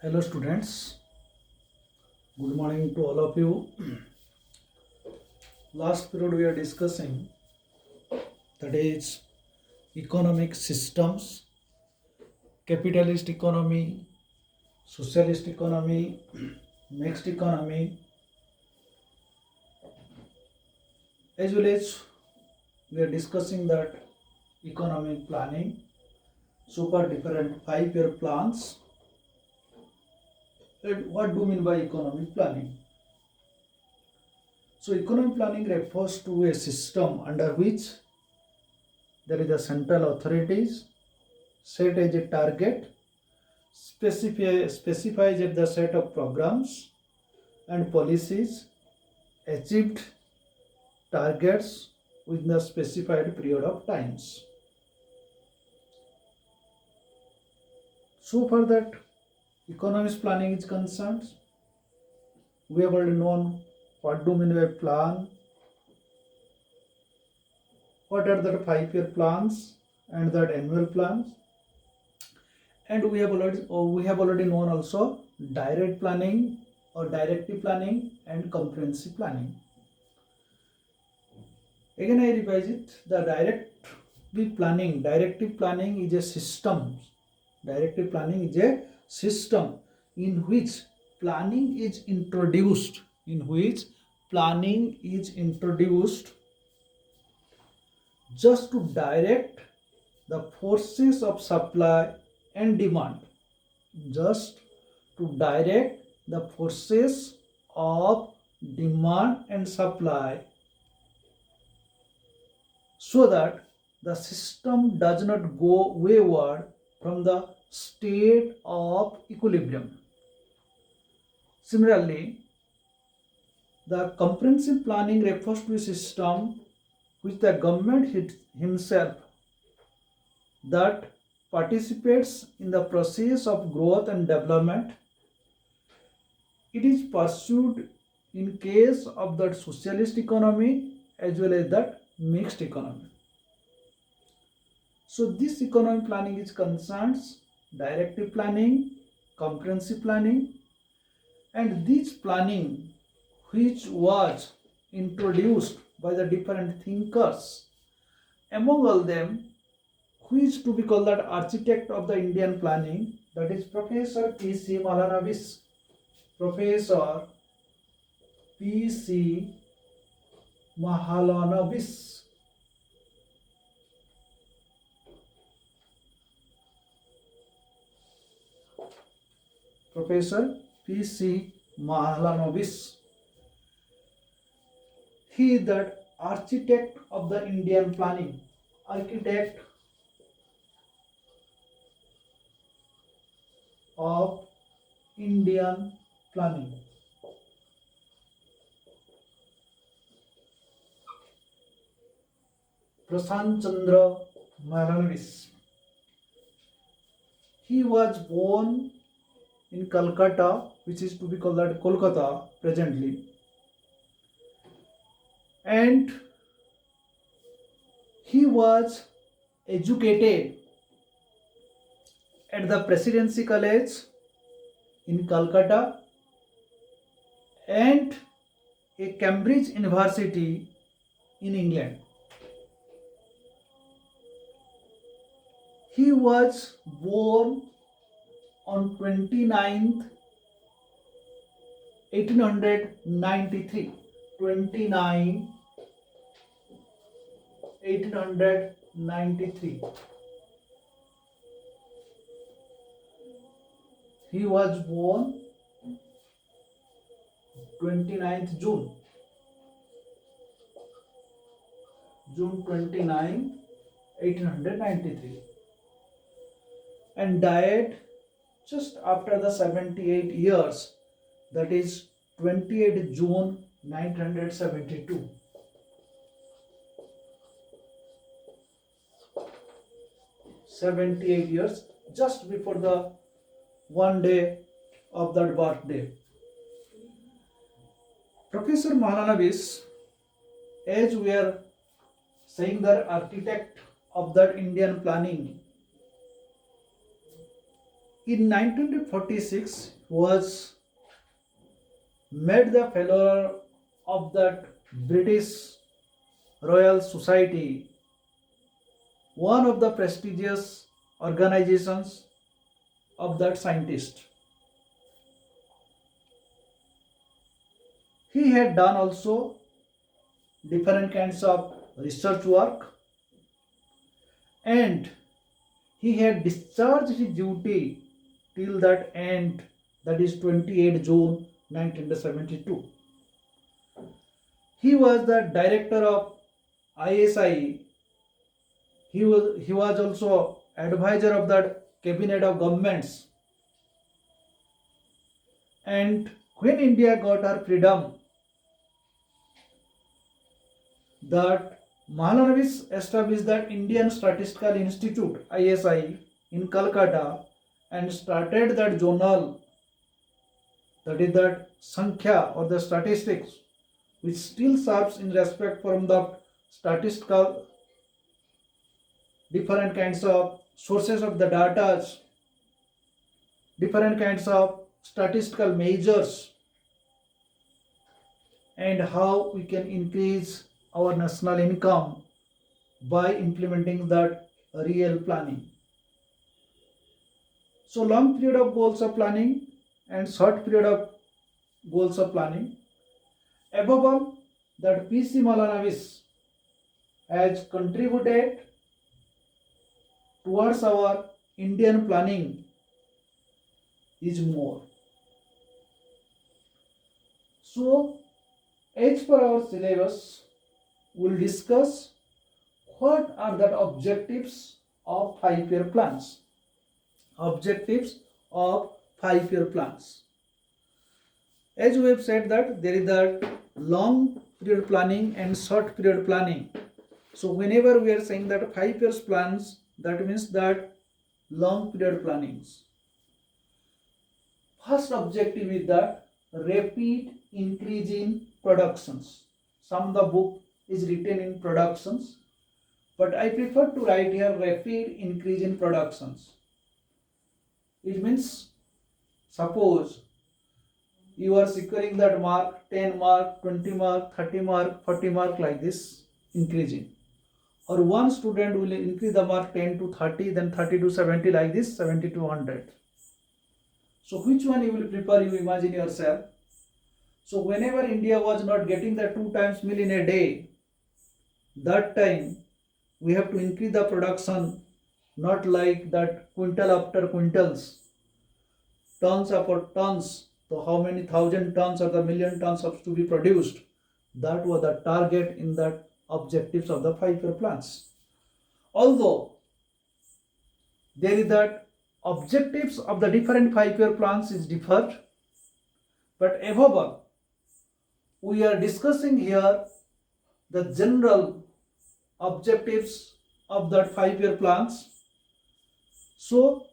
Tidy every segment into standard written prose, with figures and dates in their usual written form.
Hello students, good morning to all of you. Last period we are discussing that is economic systems, capitalist economy, socialist economy, mixed economy, as well as we are discussing that economic planning, super different 5-year plans. And what do you mean by economic planning? So economic planning refers to a system under which there is a central authorities set as a target, specifies at the set of programs and policies achieved targets within a specified period of times. So far that economics planning is concerned, we have already known what do mean by plan, what are the 5-year plans and that annual plans, and we have already known also direct planning or directive planning and comprehensive planning. Again I revise it. The directive planning is a system. Directive planning is a system in which planning is introduced, just to direct the forces of supply and demand, just to direct the forces of demand and supply, so that the system does not go wayward from the state of equilibrium. Similarly, the comprehensive planning refers to a system which the government himself that participates in the process of growth and development. It is pursued in case of that socialist economy as well as that mixed economy. So this economic planning is concerns directive planning, comprehensive planning, and this planning which was introduced by the different thinkers. Among all them, who is to be called that architect of the Indian planning, that is Professor P.C. Mahalanobis. Professor P.C. Mahalanobis. Professor P.C. Mahalanobis. He is the architect of the Indian planning. Architect of Indian planning. Prashant Chandra Mahalanobis. He was born in Calcutta, which is to be called that Kolkata presently, and he was educated at the Presidency College in Calcutta and a Cambridge University in England. He was born on 29th 1893. 1893. He was born 29th June 29, 1893, and died just after the 78 years, that is 28 June 1972. 78 years, just before the one day of that birthday. Professor Mahalanobis, as we are saying, the architect of that Indian planning, In 1946 was made the fellow of that British Royal Society, one of the prestigious organizations of that scientist. He had done also different kinds of research work, and he had discharged his duty till that end, that is 28 June 1972. He was the director of ISI. He was also advisor of the cabinet of governments. And when India got her freedom, that Mahalanobis established that Indian Statistical Institute ISI in Calcutta and started that journal, that is that Sankhya or the statistics, which still serves in respect from the statistical different kinds of sources of the data, different kinds of statistical measures, and how we can increase our national income by implementing that real planning. So long period of goals of planning and short period of goals of planning. Above all, that P.C. Mahalanobis has contributed towards our Indian planning is more. So, as per our syllabus, we'll discuss what are the objectives of 5-year plans. Objectives of 5-year plans. As we have said that there is a long period planning and short period planning. So whenever we are saying that 5 years plans, that means that long period plannings. First objective is that rapid increase in productions. Some of the book is written in productions, but I prefer to write here rapid increase in productions. It means, suppose you are securing that mark, 10 mark, 20 mark, 30 mark, 40 mark, like this increasing. Or one student will increase the mark 10 to 30, then 30 to 70, like this, 70 to 100. So which one you will prefer, you imagine yourself. So whenever India was not getting the 2 times meal in a day, that time we have to increase the production, not like that quintal after quintals, tons upon tons. So how many thousand tons or the million tons have to be produced. That was the target in that objectives of the 5-year plans. Although there is that objectives of the different 5-year plans is differed, but above all, we are discussing here the general objectives of that 5-year plans. So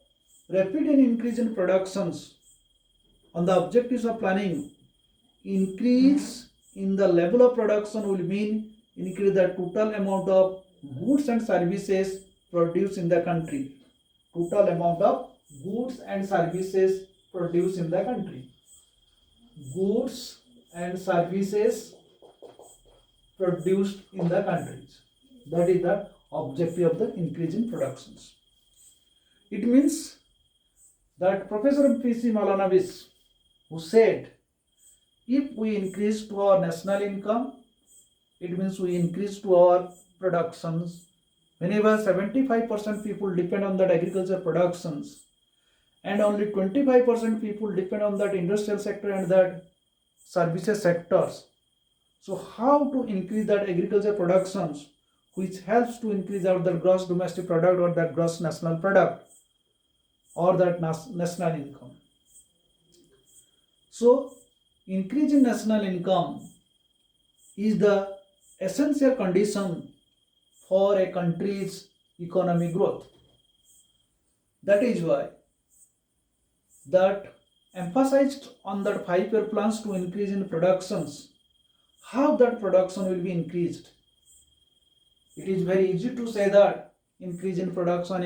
rapid increase in productions on the objectives of planning, increase in the level of production will mean increase the total amount of goods and services produced in the country. Total amount of goods and services produced in the country. Goods and services produced in the countries. That is the objective of the increase in productions. It means that Professor P.C. Mahalanobis, who said, if we increase to our national income, it means we increase to our productions. Whenever 75% people depend on that agriculture productions and only 25% people depend on that industrial sector and that services sectors. So how to increase that agriculture productions, which helps to increase out the gross domestic product or that gross national product or that national income. So increase in national income is the essential condition for a country's economic growth. That is why that emphasized on that 5-year plans to increase in productions. How that production will be increased? It is very easy to say that increase in production,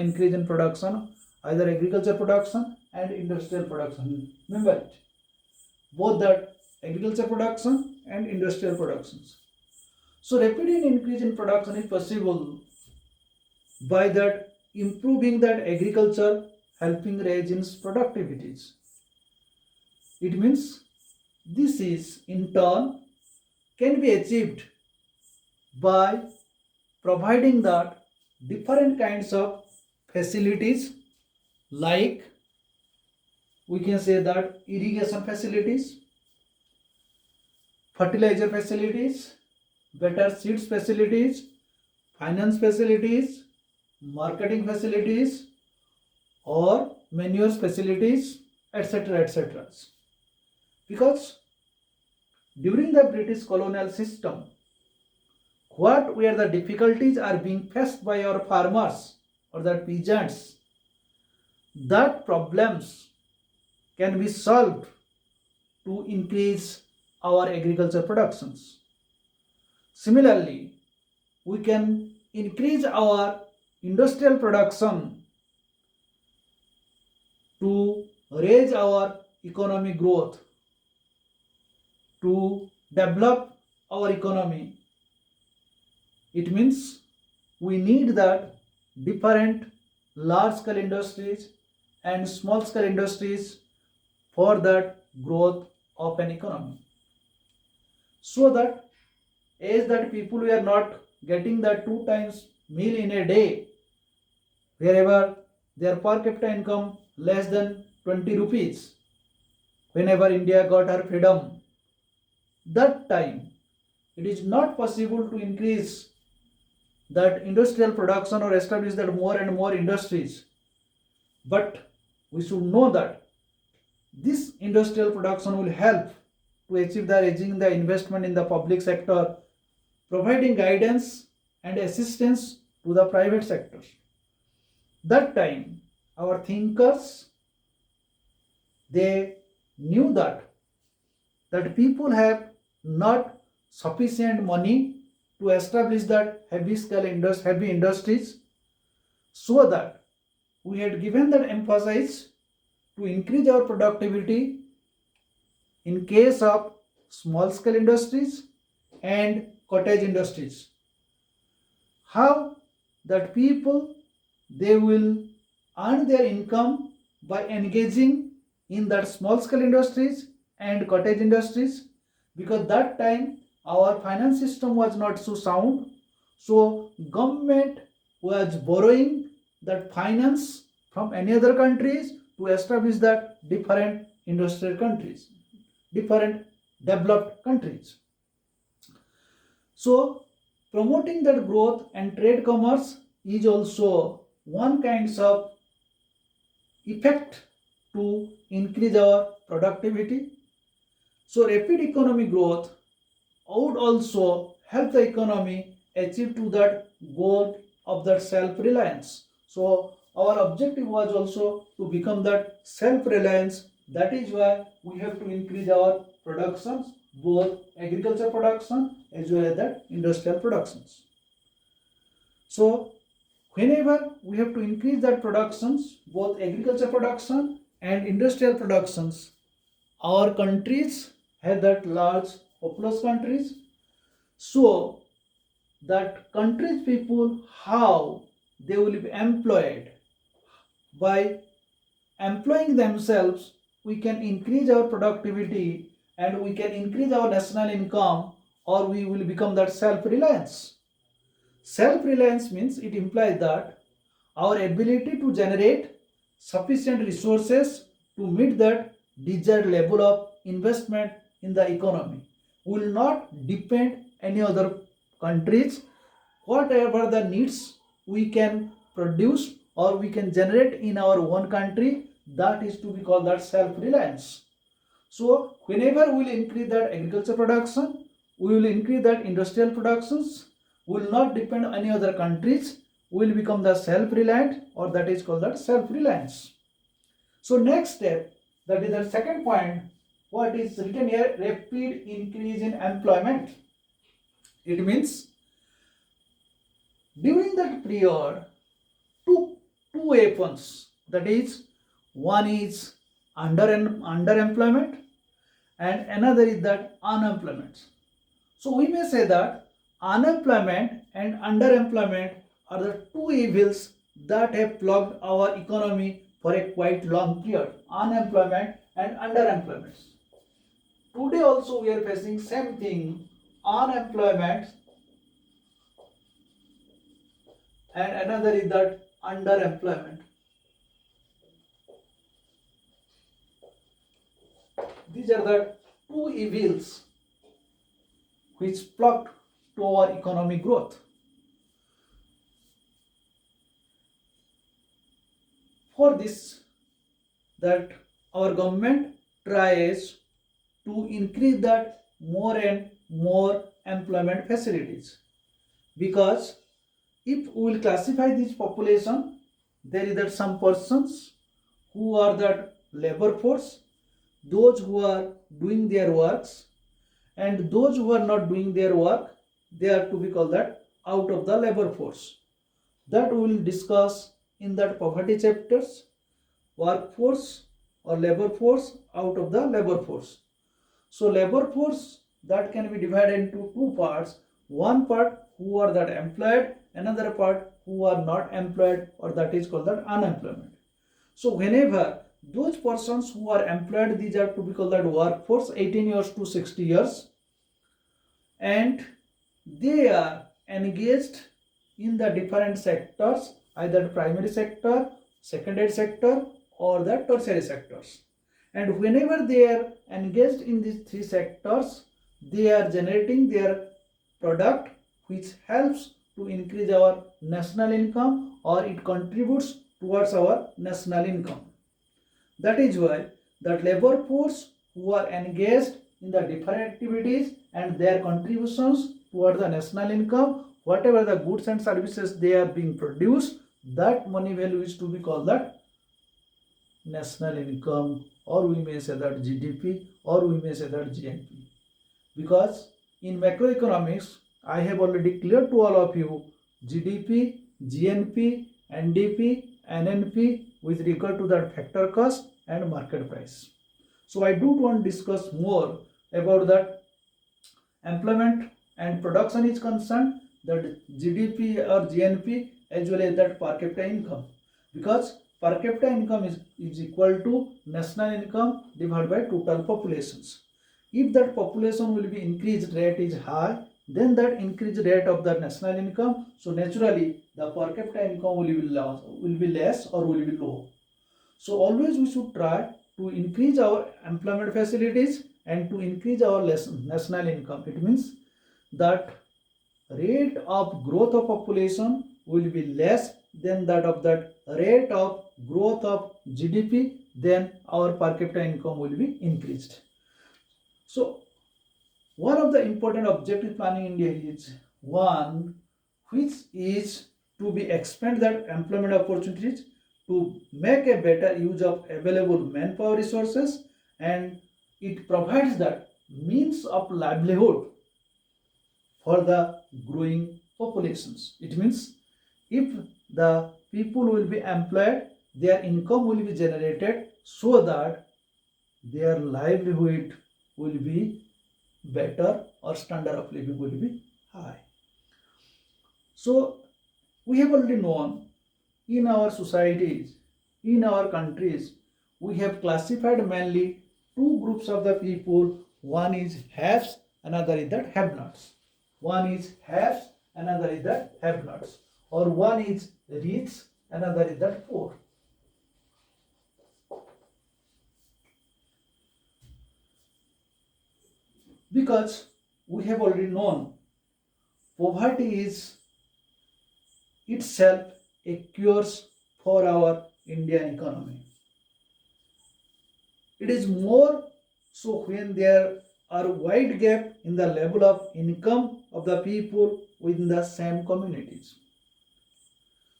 either agriculture production and industrial production. Remember it. Both that agriculture production and industrial productions. So rapid increase in production is possible by that improving that agriculture, helping raise in productivities. It means this is in turn can be achieved by providing that different kinds of facilities, like we can say that irrigation facilities, fertilizer facilities, better seeds facilities, finance facilities, marketing facilities, or manures facilities, etc. etc. Because during the British colonial system, what were the difficulties are being faced by our farmers or the peasants, that problems can be solved to increase our agriculture productions. Similarly, we can increase our industrial production to raise our economic growth, to develop our economy. It means we need that different large scale industries and small scale industries for that growth of an economy. So that as that people were not getting that 2 times meal in a day, wherever their per capita income less than 20 rupees, whenever India got her freedom, that time it is not possible to increase that industrial production or establish that more and more industries. But we should know that this industrial production will help to achieve the raising the investment in the public sector, providing guidance and assistance to the private sector. That time our thinkers, they knew that people have not sufficient money to establish that heavy industries, so that we had given that emphasis to increase our productivity in case of small scale industries and cottage industries. How that people, they will earn their income by engaging in that small scale industries and cottage industries, because that time our finance system was not so sound, so government was borrowing that finance from any other countries to establish that different industrial countries, different developed countries. So promoting that growth and trade commerce is also one kinds of effect to increase our productivity. So rapid economic growth would also help the economy achieve to that goal of that self-reliance. So our objective was also to become that self-reliance. That is why we have to increase our productions, both agriculture production as well as that industrial productions. So whenever we have to increase that productions, both agriculture production and industrial productions, our countries have that large populous countries, so that countries people, how they will be employed, by employing themselves we can increase our productivity and we can increase our national income, or we will become that self-reliance. Self-reliance means it implies that our ability to generate sufficient resources to meet that desired level of investment in the economy will not depend any other countries. Whatever the needs we can produce or we can generate in our own country, that is to be called that self-reliance. So whenever we will increase that agriculture production, we will increase that industrial productions, we will not depend on any other countries, we will become the self-reliant, or that is called that self-reliance. So next step, that is the second point, what is written here, rapid increase in employment. It means during that period, two weapons, that is One is underemployment and another is that unemployment. So we may say that unemployment and underemployment are the two evils that have plagued our economy for a quite long period. Unemployment and underemployment. Today also we are facing same thing, unemployment, and another is that underemployment. These are the two evils which plucked to our economic growth. For this, that our government tries to increase that more and more employment facilities, because if we will classify this population, there is that some persons who are that labor force, those who are doing their works, and those who are not doing their work, they are to be called that out of the labor force. That we will discuss in that poverty chapters, workforce or labor force out of the labor force. So labor force that can be divided into two parts. One part who are that employed, another part who are not employed, or that is called that unemployment. So whenever those persons who are employed, these are to be called that workforce, 18 years to 60 years, and they are engaged in the different sectors, either primary sector, secondary sector, or the tertiary sectors. And whenever they are engaged in these three sectors, they are generating their product, which helps to increase our national income, or it contributes towards our national income. That is why that labor force who are engaged in the different activities and their contributions toward the national income, whatever the goods and services they are being produced, that money value is to be called that national income, or we may say that GDP, or we may say that GNP. Because in macroeconomics, I have already cleared to all of you GDP, GNP, NDP, NNP with regard to that factor cost and market price. So I do want to discuss more about that employment and production is concerned, that GDP or GNP, as well as that per capita income, because per capita income is equal to national income divided by total populations. If that population will be increased rate is high, then that increased rate of the national income, so naturally the per capita income will be less or will be low. So always we should try to increase our employment facilities and to increase our national income. It means that rate of growth of population will be less than that of that rate of growth of GDP, then our per capita income will be increased. So one of the important objective planning in India is one which is to be expand that employment opportunities, to make a better use of available manpower resources, and it provides that means of livelihood for the growing populations. It means if the people will be employed, their income will be generated so that their livelihood will be better, or standard of living will be high. So we have already known in our societies, in our countries, we have classified mainly two groups of the people. One is haves, another is that have-nots. One is haves, another is that have-nots. Or one is rich, another is that poor. Because we have already known poverty is itself a cure for our Indian economy. It is more so when there are wide gap in the level of income of the people within the same communities.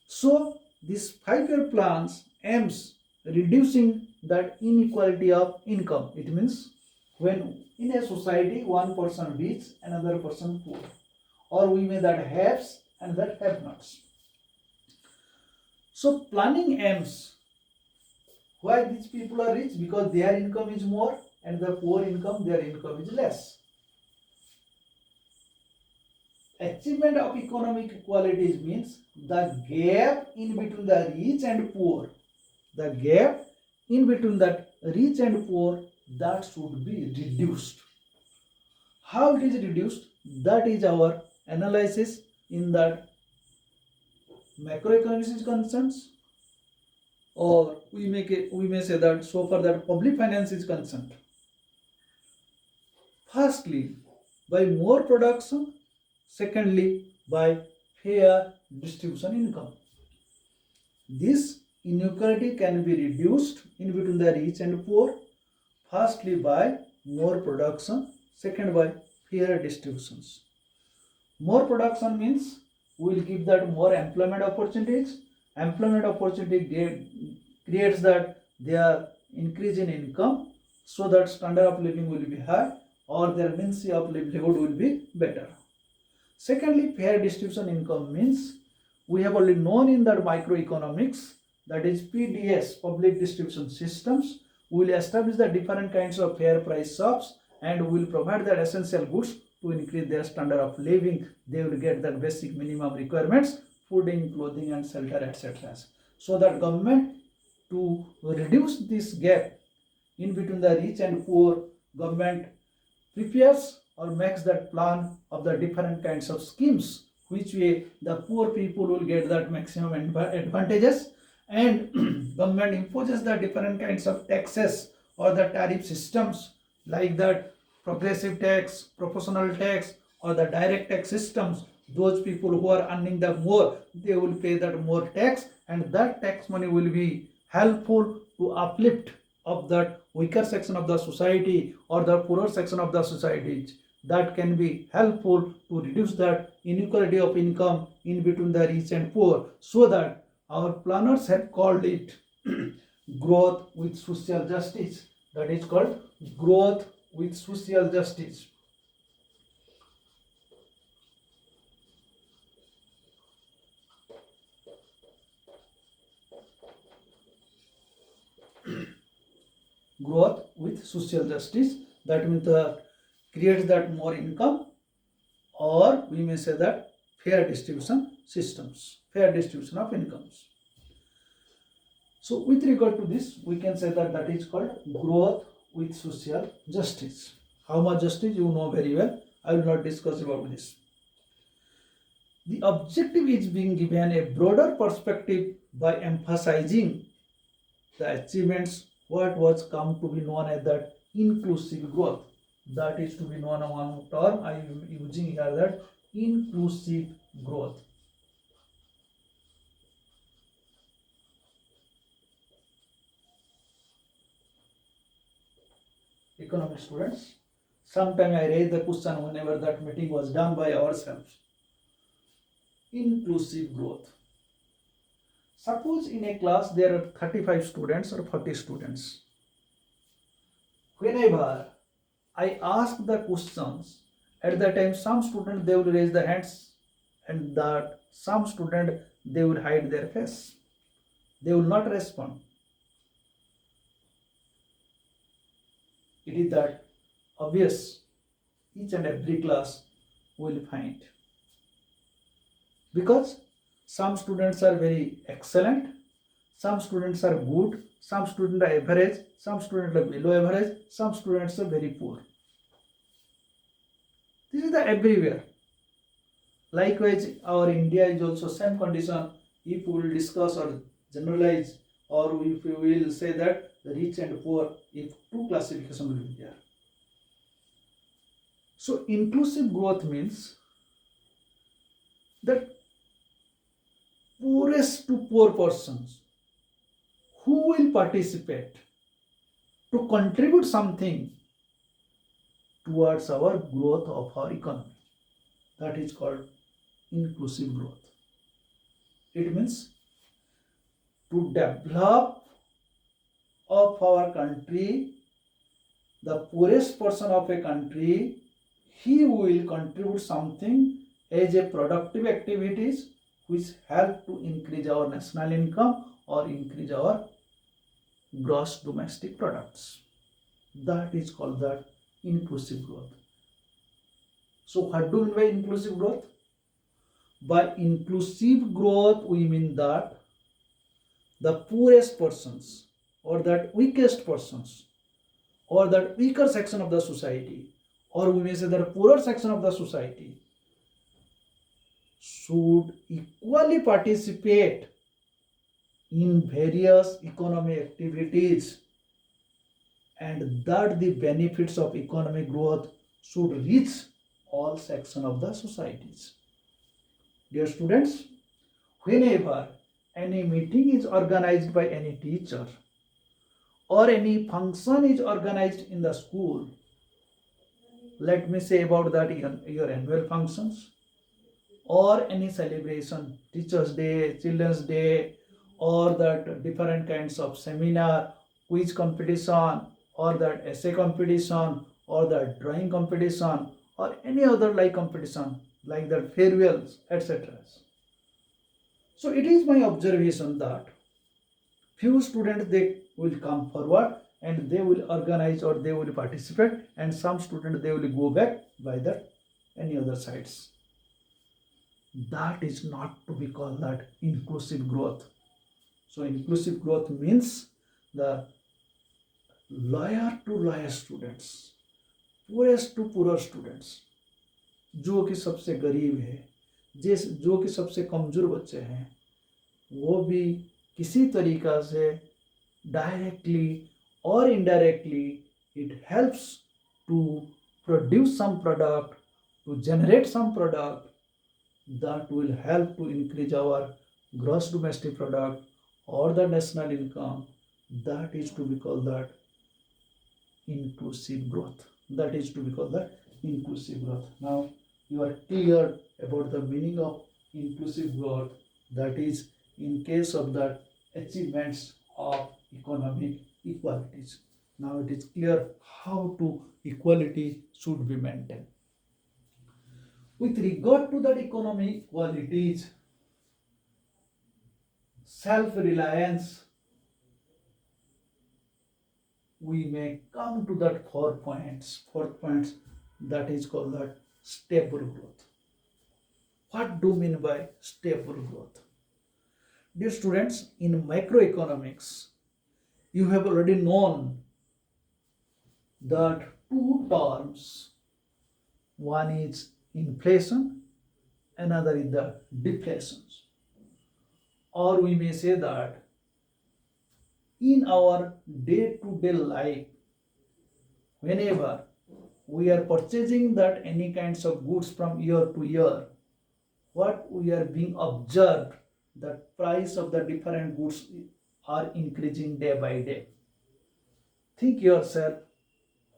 So this 5-year plans aims reducing that inequality of income. It means when in a society one person rich, another person poor, or we may that haves and that have nots. So planning aims Why these people are rich? Because their income is more, and the poor income, their income is less. Achievement of economic equality means the gap in between the rich and poor. The gap in between that rich and poor, that should be reduced. How it is reduced? That is our analysis in that macroeconomics is concerns, or we may say that so far that public finance is concerned. Firstly, by more production. Secondly, by fair distribution income. This inequality can be reduced in between the rich and poor. Firstly, by more production. Second, by fair distributions. More production means we will give that more employment opportunities. Employment opportunity creates that their increase in income, so that standard of living will be high, or their means of livelihood will be better. Secondly, fair distribution income means we have already known in that microeconomics, that is PDS, public distribution systems. We will establish the different kinds of fair price shops, and we will provide that essential goods to increase their standard of living. They will get that basic minimum requirements, fooding, clothing and shelter, etc. So that government, to reduce this gap in between the rich and poor, government prepares or makes that plan of the different kinds of schemes, which way the poor people will get that maximum advantages, and government imposes the different kinds of taxes or the tariff systems, like that progressive tax, proportional tax, or the direct tax systems. Those people who are earning the more, they will pay that more tax, and that tax money will be helpful to uplift of that weaker section of the society or the poorer section of the society. That can be helpful to reduce that inequality of income in between the rich and poor, so that our planners have called it growth with social justice. That is called growth with social justice. Growth with social justice, that means creates that more income, or we may say that fair distribution systems, fair distribution of incomes. So with regard to this, we can say that that is called growth with social justice. How much justice, you know very well. I will not discuss about this. The objective is being given a broader perspective by emphasizing the achievements, what was come to be known as that inclusive growth. That is to be known as one term I am using here, that inclusive growth. Economic students, sometime I raise the question whenever that meeting was done by ourselves. Inclusive growth. Suppose in a class there are 35 students or 40 students. Whenever I ask the questions, at that time some student they will raise their hands, and that some student they will hide their face. They will not respond. It is that obvious, each and every class will find. Because some students are very excellent, some students are good, some students are average, some students are below average, some students are very poor. This is the everywhere. Likewise, our India is also same condition. If we will discuss or generalize, or if we will say that the rich and poor, if two classification will be there. So inclusive growth means that poorest to poor persons who will participate to contribute something towards our growth of our economy. That is called inclusive growth. It means to develop of our country, the poorest person of a country, he will contribute something as a productive activities which help to increase our national income or increase our gross domestic products. That is called that inclusive growth. So what do we mean by inclusive growth? By inclusive growth, we mean that the poorest persons or that weakest persons or that weaker section of the society, or we may say the poorer section of the society, should equally participate in various economic activities, and that the benefits of economic growth should reach all sections of the societies. Dear students, whenever any meeting is organized by any teacher or any function is organized in the school, let me say about that your annual functions or any celebration, Teachers' Day, Children's Day, or that different kinds of seminar, quiz competition, or that essay competition, or that drawing competition, or any other like competition, like that farewells, etc. So it is my observation that few students, they will come forward and they will organize or they will participate, and some students, they will go back by that any other sides. That is not to be called that inclusive growth. So inclusive growth means the lower to lower students, poorest to poorer students, जो कि सबसे गरीब है, जो कि सबसे कमजोर बच्चे हैं, वो भी किसी तरीका से डायरेक्टली और indirectly it helps to produce some product, to generate some product that will help to increase our gross domestic product or the national income. That is to be called that inclusive growth. That is to be called that inclusive growth. Now you are clear about the meaning of inclusive growth, that is in case of the achievements of economic equalities. Now it is clear how to equality should be maintained. With regard to that economic equalities, self-reliance, we may come to that fourth points, that is called that stable growth. What do you mean by stable growth? Dear students, in macroeconomics, you have already known that two terms, one is inflation, another is the deflation. Or we may say that in our day-to-day life, whenever we are purchasing that any kinds of goods from year to year, what we are being observed, the price of the different goods are increasing day by day. Think yourself,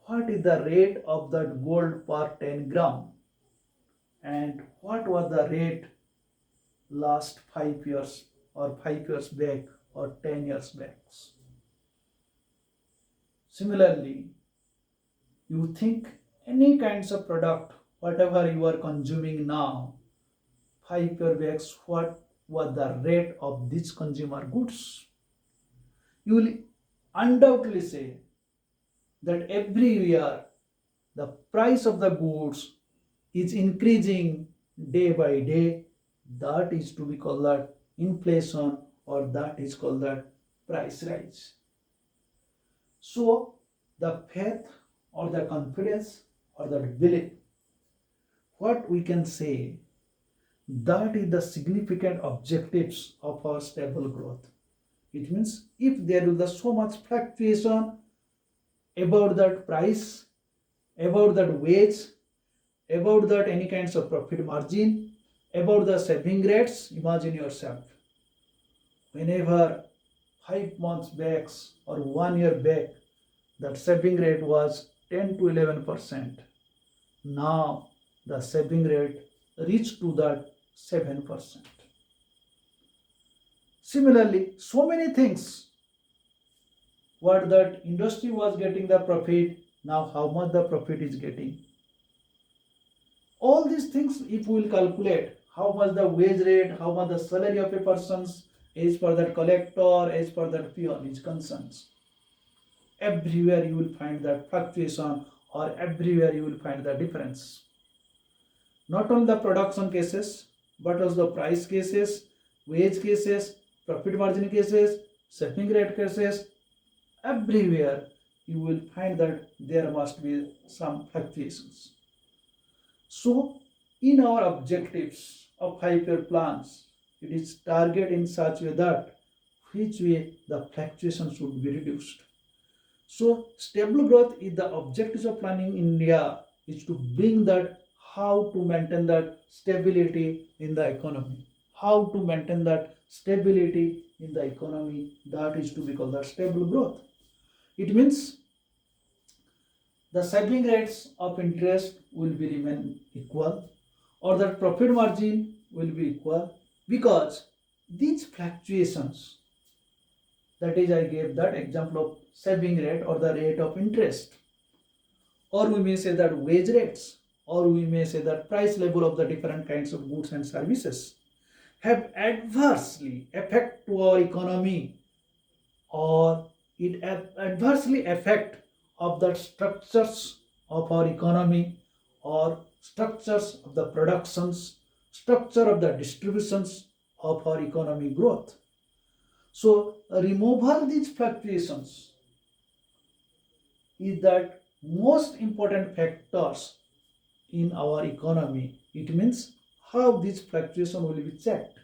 what is the rate of that gold per 10 gram, and what was the rate last 5 years or 5 years back or 10 years back. Similarly, you think any kinds of product, whatever you are consuming now, 5 years back, what was the rate of these consumer goods? You will undoubtedly say that every year the price of the goods is increasing day by day. That is to be called that inflation, or that is called that price rise. So the faith or the confidence or the belief, what we can say, that is the significant objectives of our stable growth. It means if there is so much fluctuation about that price, about that wage, about that any kinds of profit margin, about the saving rates, imagine yourself, whenever 5 months back or 1 year back, that saving rate was 10 to 11%. Now the saving rate reached to that 7%. Similarly, so many things, what that industry was getting the profit, now how much the profit is getting. All these things, if we will calculate how much the wage rate, how much the salary of a person's, as per that collector, as per that peon is concerned, everywhere you will find that fluctuation, or everywhere you will find the difference. Not only the production cases, but also the price cases, wage cases, profit margin cases, saving rate cases, everywhere you will find that there must be some fluctuations. So, in our objectives of 5-year plans, it is target in such way that which way the fluctuation should be reduced. So, stable growth is the objectives of planning in India, is to bring that how to maintain that stability in the economy. How to maintain that stability in the economy, that is to be called that stable growth. It means the saving rates of interest will be remain equal, or that profit margin will be equal, because these fluctuations, that is I gave that example of saving rate or the rate of interest, or we may say that wage rates, or we may say that price level of the different kinds of goods and services have adversely affect to our economy, or it adversely affect of the structures of our economy, or structures of the productions, structure of the distributions of our economic growth. So removal these fluctuations is that most important factors in our economy. It means how this fluctuation will be checked,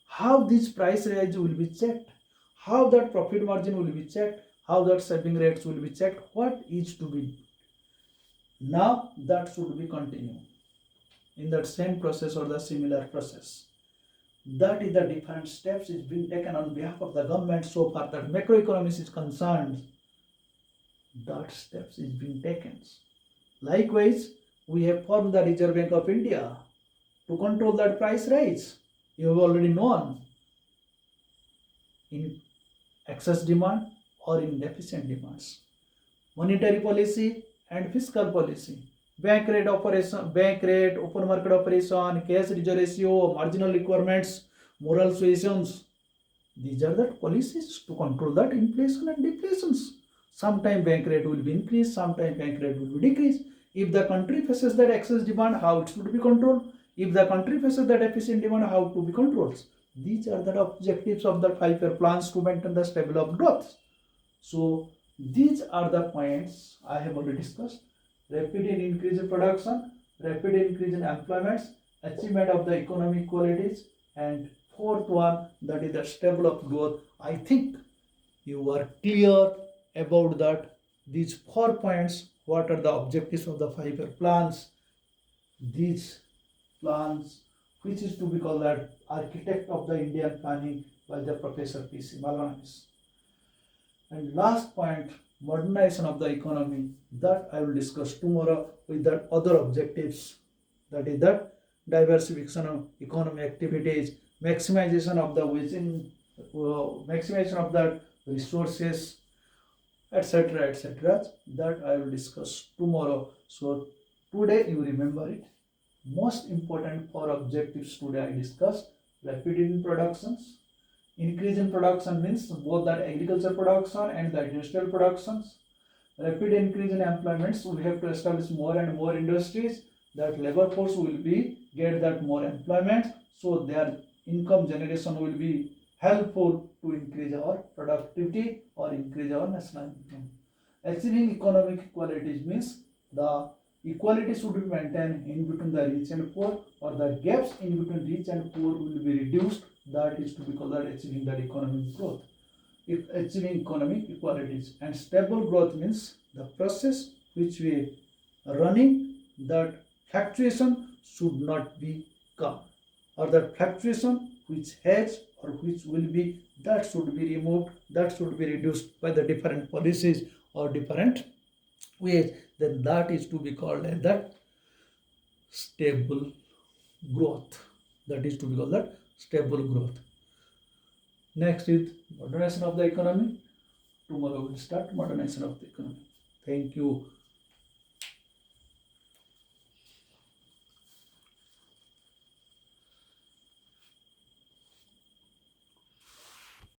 how this price rise will be checked, how that profit margin will be checked, how that saving rates will be checked, what is to be. Now that should be continued in that same process or the similar process. That is the different steps is being taken on behalf of the government so far that macroeconomics is concerned. That steps is being taken. Likewise, we have formed the Reserve Bank of India to control that price rise. You have already known, in excess demand or in deficient demands. Monetary policy and fiscal policy, bank rate operation, bank rate, open market operation, cash reserve ratio, marginal requirements, moral suasions. These are the policies to control that inflation and deflations. Sometime bank rate will be increased, sometime bank rate will be decreased. If the country faces that excess demand, how it should be controlled? If the country faces that deficient demand, how to be controlled? These are the objectives of the 5-year plans to maintain the stable of growth. So these are the points I have already discussed. Rapid increase in production, rapid increase in employments, achievement of the economic qualities, and fourth one, that is the stable of growth. I think you are clear about that. These 4 points, what are the objectives of the 5-year plans? These plans, which is to be called that architect of the Indian planning by the Professor P.C. Malvanis. And last point, modernization of the economy, that I will discuss tomorrow with that other objectives, that is that diversification of economic activities, maximization of the within, maximization of the resources, etc., etc. That I will discuss tomorrow. So today you remember it. Most important 4 objectives today I discussed: rapid in productions. Increase in production means both that agriculture production and the industrial productions. Rapid increase in employments, we have to establish more and more industries, that labor force will be get that more employment, so their income generation will be helpful to increase our productivity or increase our national income. Achieving economic equality means the equality should be maintained in between the rich and poor, or the gaps in between rich and poor will be reduced. That is to be called that achieving that economic growth. If achieving economic equalities. And stable growth means the process which we are running, that fluctuation should not be come, or that fluctuation which has or which will be, that should be removed, that should be reduced by the different policies or different ways. Then that is to be called as that stable growth. That is to be called that stable growth. Next is modernization of the economy. Tomorrow we will start modernization of the economy. Thank you.